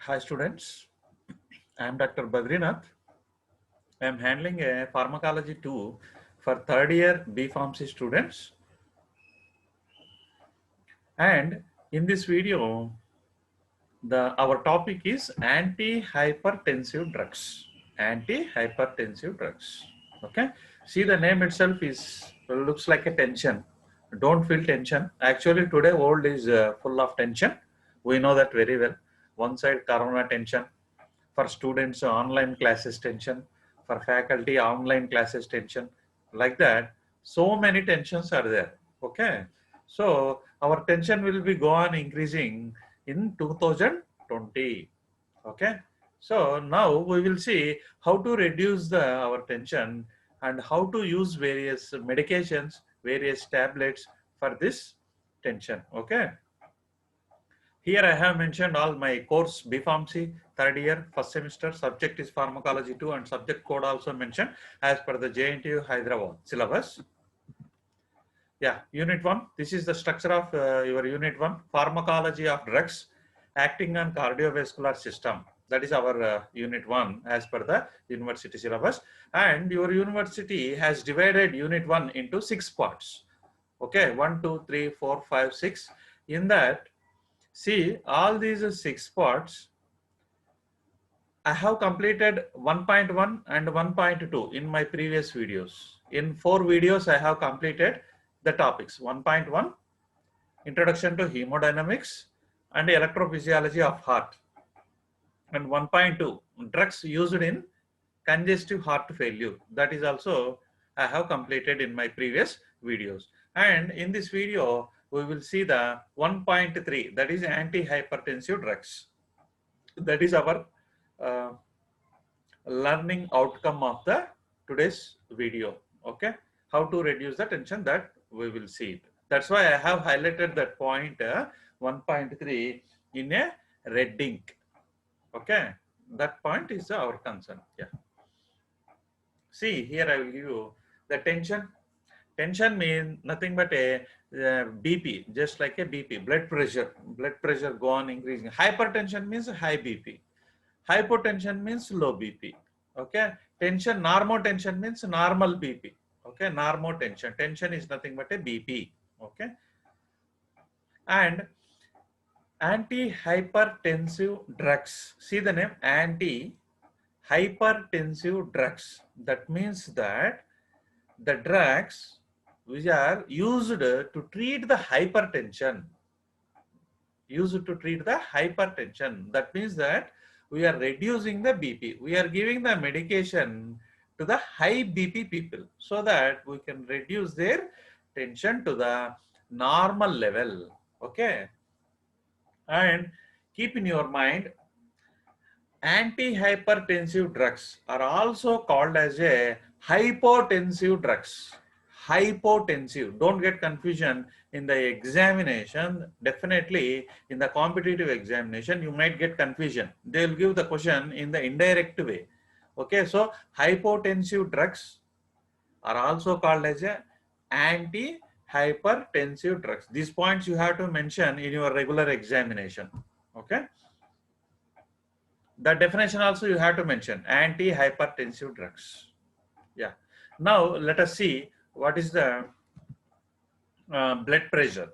Hi students, I am Dr. Badrinath. I am handling a pharmacology 2 for third year B Pharmacy students, and in this video our topic is antihypertensive drugs. Antihypertensive drugs. Okay, see the name itself is looks like a tension. Don't feel tension. Actually today world is full of tension. We know that very well. One side corona tension, for students online classes tension, for faculty online classes tension, like that. So many tensions are there. Okay, so our tension will be go on increasing in 2020. Okay, so now we will see how to reduce our tension and how to use various medications, various tablets for this tension. Okay, here I have mentioned all my course B.Pharmacy, third year, first semester, subject is pharmacology 2 and subject code also mentioned as per the JNTU Hyderabad syllabus. Yeah, unit 1, this is the structure of your unit 1, pharmacology of drugs acting on cardiovascular system. That is our unit 1 as per the university syllabus, and your university has divided unit 1 into 6 parts. Okay, 1, 2, 3, 4, 5, 6. In that, see, all these 6 parts, I have completed 1.1 and 1.2 in my previous videos. In 4 videos, I have completed the topics. 1.1, Introduction to Hemodynamics and Electrophysiology of Heart. And 1.2, Drugs used in congestive heart failure. That is also I have completed in my previous videos. And in this video, we will see the 1.3, that is antihypertensive drugs. That is our uh, learning outcome of the today's video. Okay, how to reduce the tension, that we will see it. That's why I have highlighted that point 1.3 in a red ink. Okay, that point is our concern. Yeah, see here I will give you the tension. Tension means nothing but a BP, just like a BP, blood pressure. Blood pressure go on increasing. Hypertension means high BP. Hypotension means low BP. Okay. Tension, normotension means normal BP. Okay. Normotension. Tension is nothing but a BP. Okay. And antihypertensive drugs. See the name, antihypertensive drugs. That means that the drugs which are used to treat the hypertension, that means that we are reducing the BP, we are giving the medication to the high BP people so that we can reduce their tension to the normal level. Okay, and keep in your mind, antihypertensive drugs are also called as a hypotensive drugs. Hypotensive. Don't get confusion in the examination. Definitely in the competitive examination, you might get confusion. They'll give the question in the indirect way. Okay, so hypotensive drugs are also called as a antihypertensive drugs. These points you have to mention in your regular examination. Okay. The definition also you have to mention, antihypertensive drugs. Yeah. Now let us see what is the blood pressure.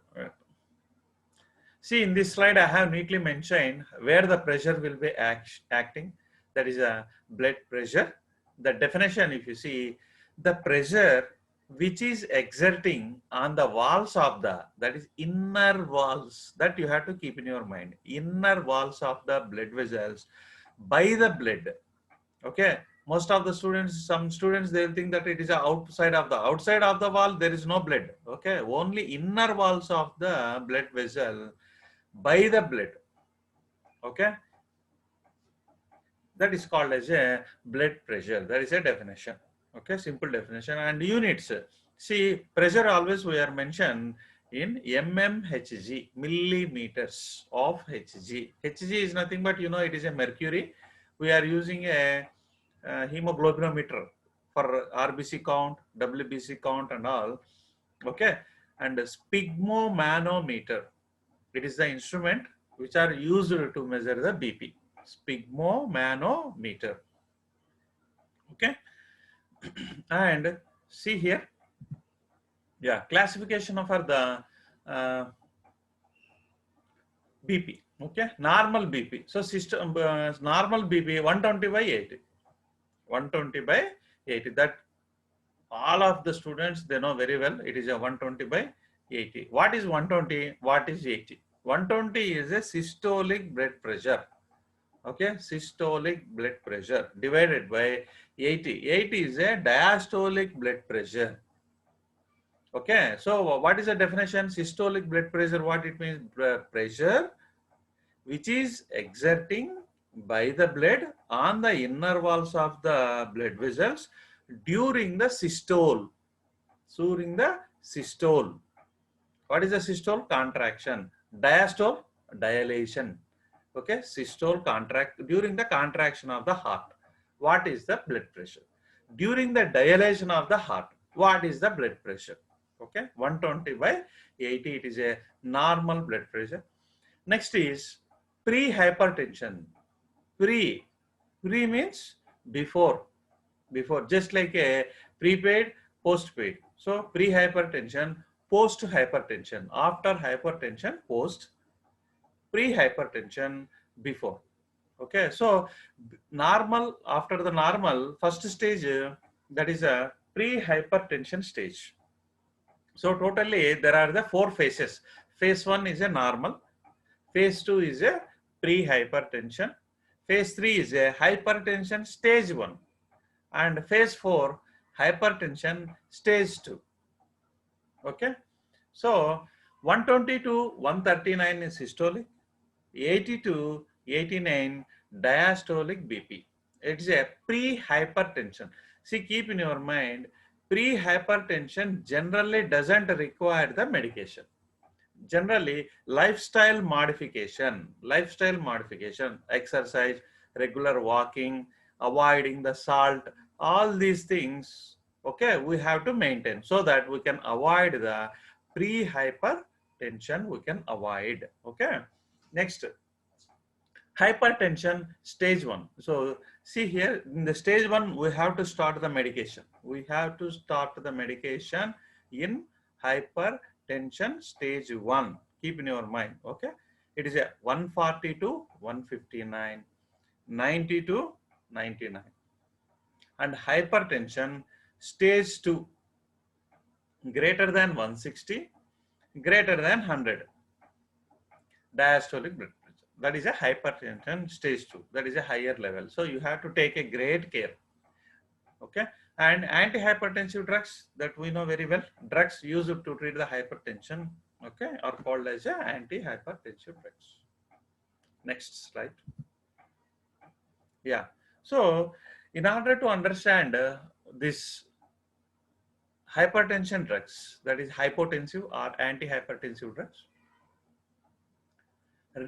See, in this slide I have neatly mentioned where the pressure will be acting. That is a blood pressure. The definition, if you see, the pressure which is exerting on the walls of the, that is inner walls, that you have to keep in your mind, inner walls of the blood vessels by the blood. Okay, most of the students, some students, they'll think that it is outside of the wall, there is no blood. Okay, only inner walls of the blood vessel by the blood. Okay, that is called as a blood pressure. That is a definition. Okay, simple definition. And units, see, pressure always we are mentioned in mmHg, millimeters of Hg. Hg is nothing but, you know, it is a mercury. We are using a hemoglobinometer for RBC count, WBC count and all. Okay, and sphygmomanometer, it is the instrument which are used to measure the BP. sphygmomanometer. Okay. And see here, yeah, classification for the BP. Okay, normal BP. So system normal BP 120 by 80. 120 by 80. That all of the students, they know very well. It is a 120 by 80. What is 120? What is 80? 120 is a systolic blood pressure. Okay, systolic blood pressure divided by 80. 80 is a diastolic blood pressure. Okay, so what is the definition? Systolic blood pressure, what it means? Pressure which is exerting by the blood on the inner walls of the blood vessels during the systole. During the systole. What is the systole? Contraction. Diastole? Dilation. Okay, systole contract during the contraction of the heart. What is the blood pressure? During the dilation of the heart, what is the blood pressure? Okay, 120 by 80, it is a normal blood pressure. Next is pre-hypertension. Pre means before, just like a prepaid, postpaid. So pre-hypertension, post-hypertension, after hypertension, post, pre-hypertension, before. Okay, so normal, after the normal, first stage, that is a pre-hypertension stage. So totally there are the 4 phases. Phase 1 is a normal, phase 2 is a pre-hypertension, phase 3 is a hypertension stage 1, and phase 4 hypertension stage 2. Okay, so 120 to 139 is systolic, 80 to 89 diastolic BP. It's a pre-hypertension. See, keep in your mind, pre-hypertension generally doesn't require the medication. Generally, lifestyle modification, exercise, regular walking, avoiding the salt, all these things, okay, we have to maintain so that we can avoid the pre-hypertension, we can avoid. Okay, next, hypertension stage 1. So see here, in the stage 1, we have to start the medication. We have to start the medication in hypertension stage 1. Keep in your mind. Okay, it is a 140 to 159, 90 to 99. And hypertension stage 2, greater than 160, greater than 100 diastolic blood pressure. That is a hypertension stage 2. That is a higher level. So you have to take a great care. Okay. And antihypertensive drugs that we know very well, drugs used to treat the hypertension, okay, are called as a antihypertensive drugs. Next slide. Yeah. So in order to understand this hypertension drugs, that is hypotensive or antihypertensive drugs,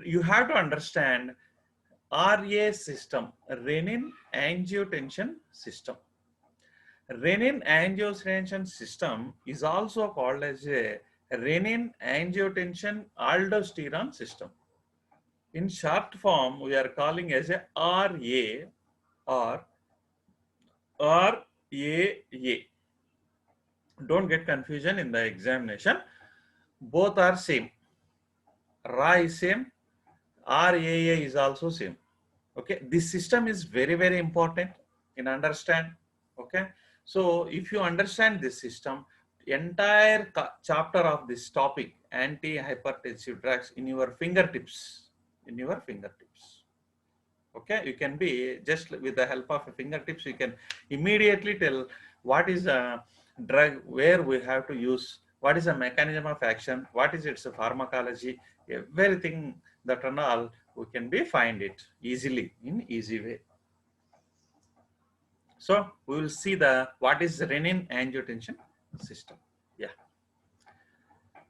you have to understand RA system, renin angiotensin system. Renin angiotensin system is also called as a renin angiotensin aldosterone system. In short form, we are calling as a RA or RAA. Don't get confusion in the examination. Both are same. Ra is same, RAA is also same. Okay, this system is very, very important in understand. Okay, so if you understand this system, entire chapter of this topic, anti-hypertensive drugs, in your fingertips. Okay, you can be just with the help of fingertips, you can immediately tell what is a drug, where we have to use, what is the mechanism of action, what is its pharmacology, everything that and all, we can be find it easily in easy way. So we will see the what is renin angiotensin system. Yeah.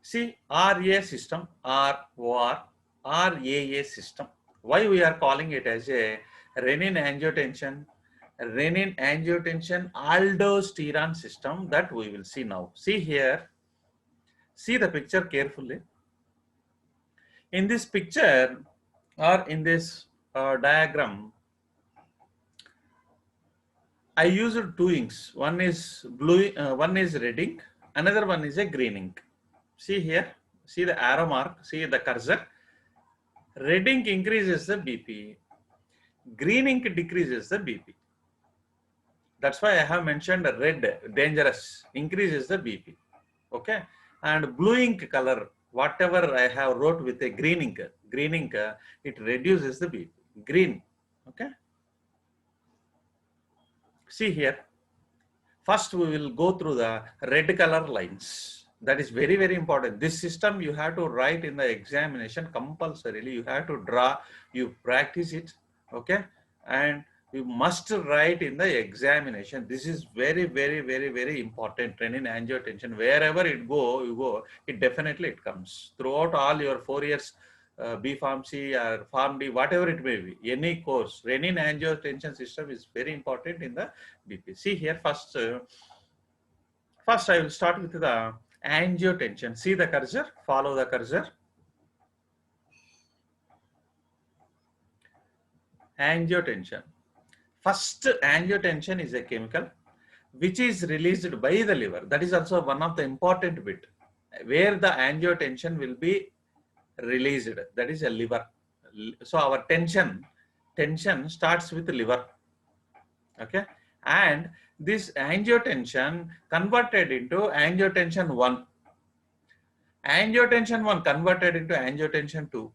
See, RA system, ROR, RAA system. Why we are calling it as a renin angiotensin aldosterone system, that we will see now. See here, see the picture carefully. In this picture or in this diagram, I used two inks. One is blue, one is red ink, another one is a green ink. See here, see the arrow mark, see the cursor. Red ink increases the BP, green ink decreases the BP. That's why I have mentioned red, dangerous, increases the BP. Okay, and blue ink color, whatever I have wrote with a green ink, it reduces the BP. Green, okay. See here. First, we will go through the red color lines. That is very, very important. This system you have to write in the examination compulsorily. You have to draw, you practice it, okay? And you must write in the examination. This is very, very, very, very important. Renin-angiotensin, wherever it go, it definitely it comes. Throughout all your 4 years, B Pharmacy or Pharm D, whatever it may be, any course, renin-angiotensin system is very important in the BP. See here, first I will start with the angiotensin. See the cursor, follow the cursor. Angiotensin. First, angiotensin is a chemical which is released by the liver. That is also one of the important bit, where the angiotensin will be released. That is a liver. So our tension starts with the liver. Okay, and this angiotensin converted into angiotensin 1. Angiotensin 1 converted into angiotensin 2.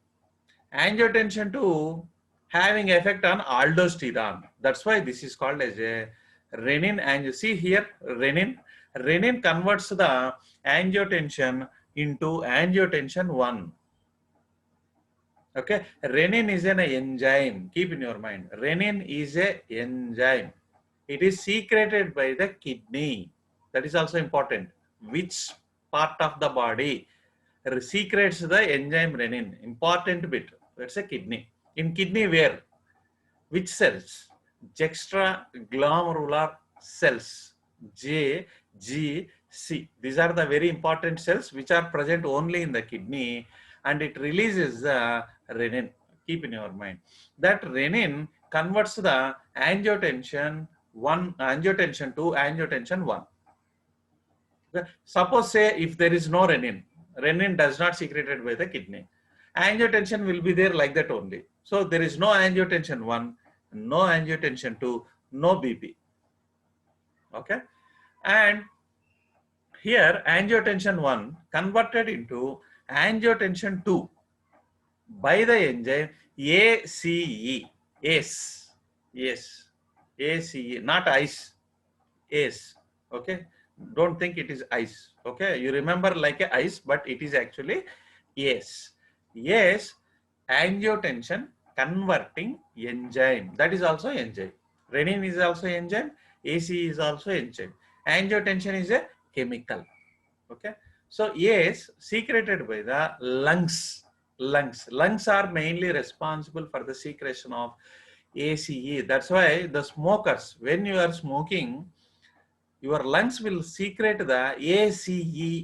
Angiotensin 2 having effect on aldosterone. That's why this is called as a renin. And see here, renin converts the angiotensin into angiotensin 1. Okay, renin is an enzyme. Keep in your mind, renin is a enzyme. It is secreted by the kidney. That is also important. Which part of the body secretes the enzyme renin? Important bit. That's a kidney. In kidney where? Which cells? Juxtaglomerular cells. J, G, C. These are the very important cells which are present only in the kidney, and it releases the renin. Keep in your mind. That renin converts the angiotensin 1, angiotensin 2, angiotensin 1. Okay. Suppose say if there is no renin does not secreted by the kidney. Angiotensin will be there like that only. So there is no angiotensin 1, no angiotensin 2, no BP. Okay. And here angiotensin 1 converted into angiotensin 2 by the enzyme ACE. ACE, not ice. ACE. Okay. Don't think it is ice. Okay. You remember like a ice, but it is actually ACE. ACE, angiotensin converting enzyme. That is also enzyme. Renin is also enzyme. ACE is also enzyme. Angiotensin is a chemical. Okay. So ACE secreted by the lungs. Lungs are mainly responsible for the secretion of ACE. That's why the smokers, when you are smoking, your lungs will secrete the ACE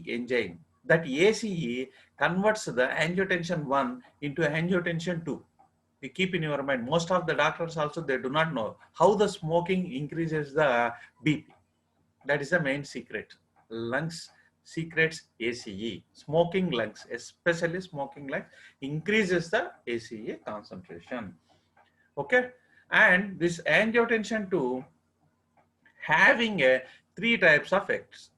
enzyme. That ACE converts the angiotensin 1 into angiotensin 2. You keep in your mind. Most of the doctors also, they do not know how the smoking increases the BP. That is the main secret. Lungs secretes ACE. Smoking lungs, especially smoking lungs, increases the ACE concentration. Okay, and this angiotensin 2 having a three types of effects.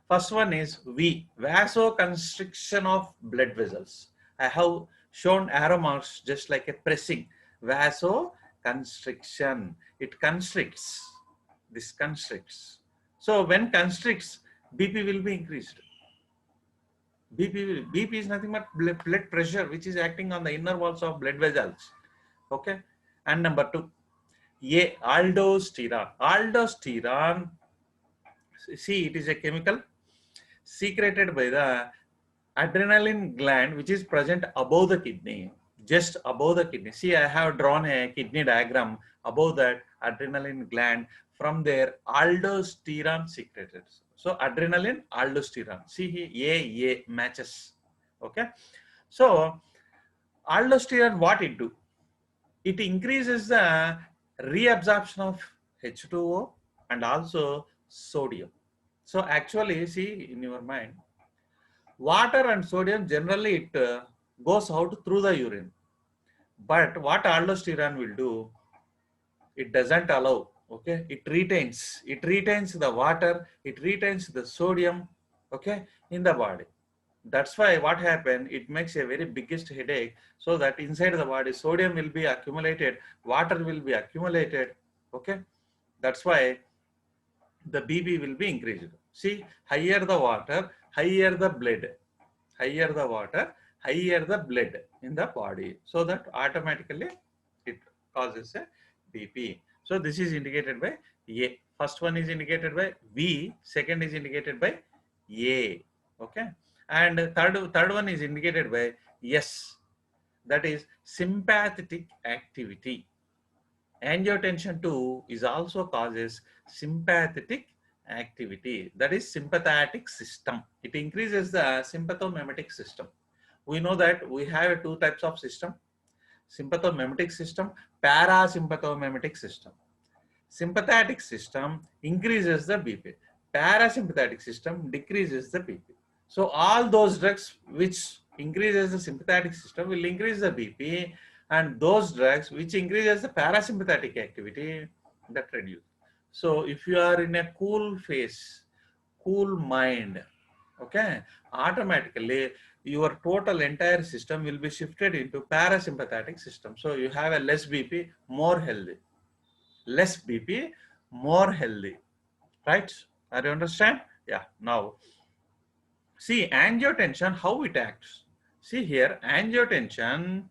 First one is V, vasoconstriction of blood vessels. I have shown arrow marks just like a pressing. Vasoconstriction, it constricts. This constricts. So when constricts, BP will be increased. BP is nothing but blood pressure which is acting on the inner walls of blood vessels. Okay. And number 2, aldosterone. Aldosterone, see, it is a chemical secreted by the adrenaline gland which is present above the kidney, just above the kidney. See, I have drawn a kidney diagram. Above that adrenaline gland, from there aldosterone secreted. So adrenaline, aldosterone. See here, A matches. Okay. So Aldosterone, what it do? It increases the reabsorption of H2O and also sodium. So actually, see in your mind, water and sodium generally it goes out through the urine. But what aldosterone will do, it doesn't allow. Okay, it retains the water, it retains the sodium, okay, in the body. That's why what happened, it makes a very biggest headache, so that inside the body sodium will be accumulated, water will be accumulated, okay. That's why the BP will be increased. See, higher the water, higher the blood, higher the water, higher the blood in the body, so that automatically it causes a BP. So this is indicated by A. First one is indicated by V, second is indicated by A, okay. And third one is indicated by S, that is sympathetic activity. Angiotensin 2 is also causes sympathetic activity, that is sympathetic system. It increases the sympathomimetic system. We know that we have two types of system: sympathomimetic system, parasympathomimetic system. Sympathetic system increases the BP. Parasympathetic system decreases the BP. So all those drugs which increases the sympathetic system will increase the BP, and those drugs which increases the parasympathetic activity, that reduce. So if you are in a cool phase, cool mind, okay, automatically your total entire system will be shifted into parasympathetic system. So you have a less BP, more healthy. Less BP, more healthy, right? Are you understand? Yeah. Now, see angiotensin, how it acts. See here, angiotensin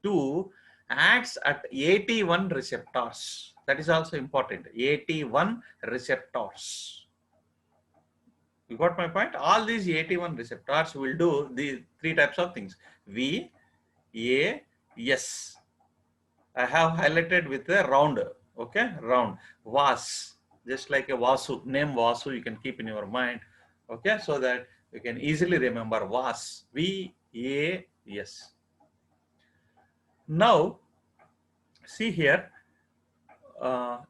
2 acts at AT1 receptors. That is also important. AT1 receptors. You got my point? All these AT1 receptors will do the three types of things. V, A, S. I have highlighted with a round, okay, round. Vas, just like a Vasu, name Vasu, you can keep in your mind, okay, so that you can easily remember Vas, V-A-S. Now, see here,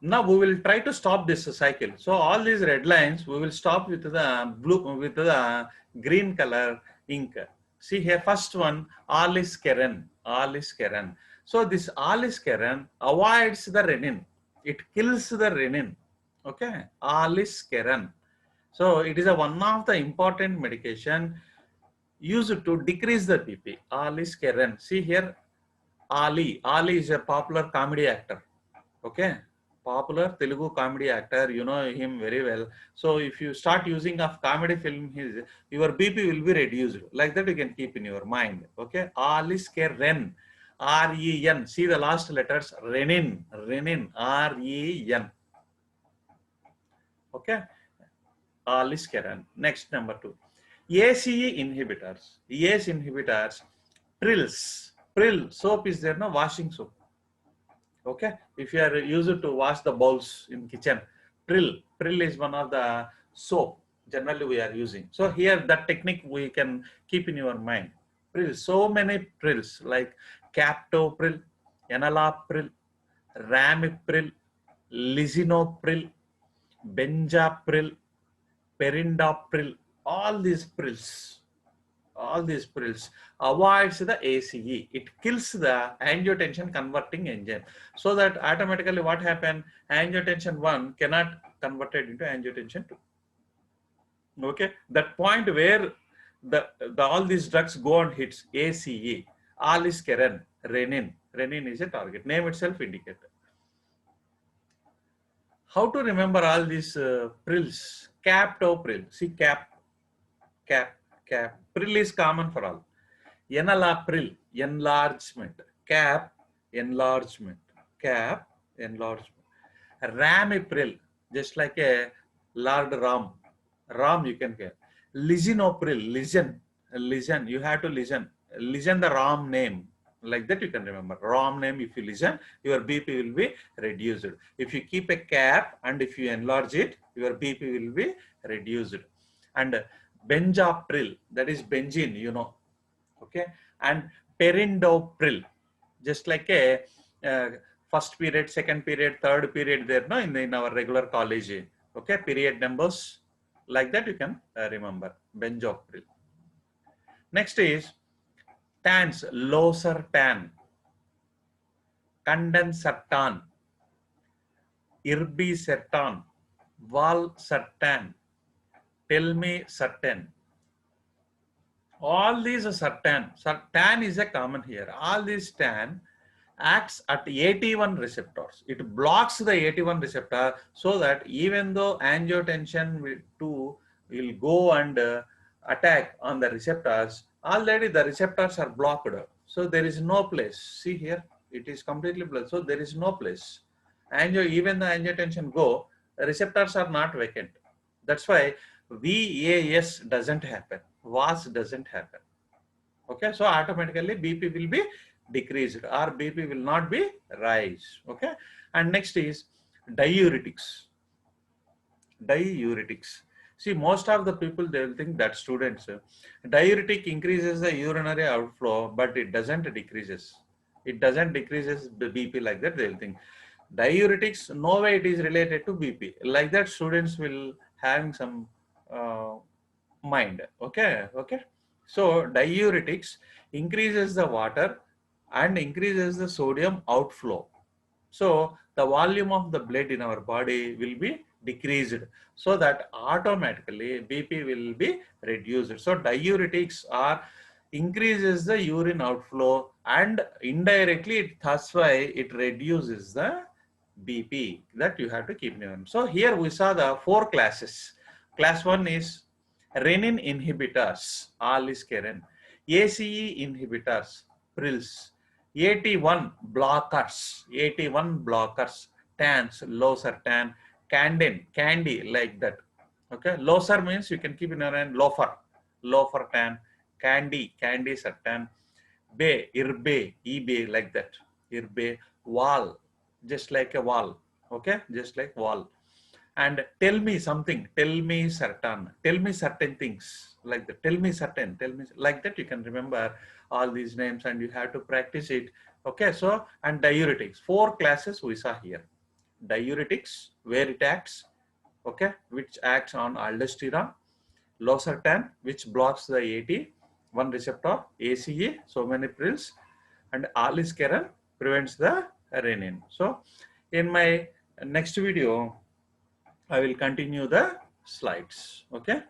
now we will try to stop this cycle. So all these red lines, we will stop with the blue, with the green color ink. See here, first one, aliskiren, aliskiren. So this aliskiren avoids the renin. It kills the renin. Okay, aliskiren. So it is a one of the important medication used to decrease the BP. Aliskiren. See here, Ali. Ali is a popular comedy actor. Okay, popular Telugu comedy actor, you know him very well. So if you start using of comedy film, your BP will be reduced. Like that you can keep in your mind. Okay, aliskiren, R-E-N. See the last letters, renin, renin, R-E-N. Okay, aliskiren. Next, number 2. ACE inhibitors. ACE inhibitors, Prills. Prill soap is there, no, washing soap. Okay, if you are used to wash the bowls in kitchen, Prill is one of the soap generally we are using. So here that technique we can keep in your mind. Prill, so many Prills like Captopril, Enalapril, Ramipril, Lisinopril, Benzapril, Perindopril, all these pills avoids the ACE. It kills the angiotensin converting enzyme. So that automatically what happens? Angiotensin 1 cannot convert it into angiotensin 2. Okay, that point where the all these drugs go and hits ACE, aliskiren, renin. Renin is a target. Name itself indicates. How to remember all these prills? Captopril. See cap. Prill is common for all. Enalapril, enlargement. Cap, enlargement. Cap, enlargement. Ramipril, just like a Lord Ram. Ram you can get. Lisinopril, listen. You have to listen. Listen the Ram name. Like that you can remember. Ram name, if you listen, your BP will be reduced. If you keep a cap and if you enlarge it, your BP will be reduced. And Benzapril, that is benzene, you know. Okay, and perindopril, just like a first period, second period, third period there, no, in our regular college. Okay, period numbers like that you can remember. Benzopril. Next is tans, losartan, condensartan, irbesartan, valsartan, telmisartan. All these are sartan. Tan is a common here. All these tan acts at AT1 receptors. It blocks the AT1 receptor so that even though angiotensin will go and attack on the receptors, already the receptors are blocked. So there is no place. See here, it is completely blocked. So there is no place. Even the angiotensin go, the receptors are not vacant. That's why VAS doesn't happen. VAS doesn't happen. Okay, so automatically BP will be decreased or BP will not be rise. Okay, and next is diuretics. Diuretics. See, most of the people, they will think that students, diuretic increases the urinary outflow, but it doesn't decreases. It doesn't decreases the BP like that. They will think diuretics, no way it is related to BP. Like that, students will having some mind. Okay, okay. So diuretics increases the water and increases the sodium outflow. So the volume of the blood in our body will be decreased, so that automatically BP will be reduced. So diuretics are increases the urine outflow and indirectly that's why it reduces the BP. That you have to keep in mind. So here we saw the 4 classes. Class 1 is renin inhibitors, aliskiren, ACE inhibitors, prils, AT1 blockers, AT1 blockers, TANs, losartan, candin, candy like that. Okay, loser means you can keep in your mind lofer, lofertan, candy, candy sartan, bay, irbe, ebe like that, irbe, wall, just like a wall. Okay, just like wall. And tell me something, tell me certain things like that, tell me certain, tell me like that. You can remember all these names and you have to practice it. Okay, so and diuretics, 4 classes we saw here. Diuretics, where it acts, okay, which acts on aldosterone. Losartan, which blocks the AT1 receptor, ACE, so many pills, and aliskiren prevents the renin. So in my next video I will continue the slides. Okay.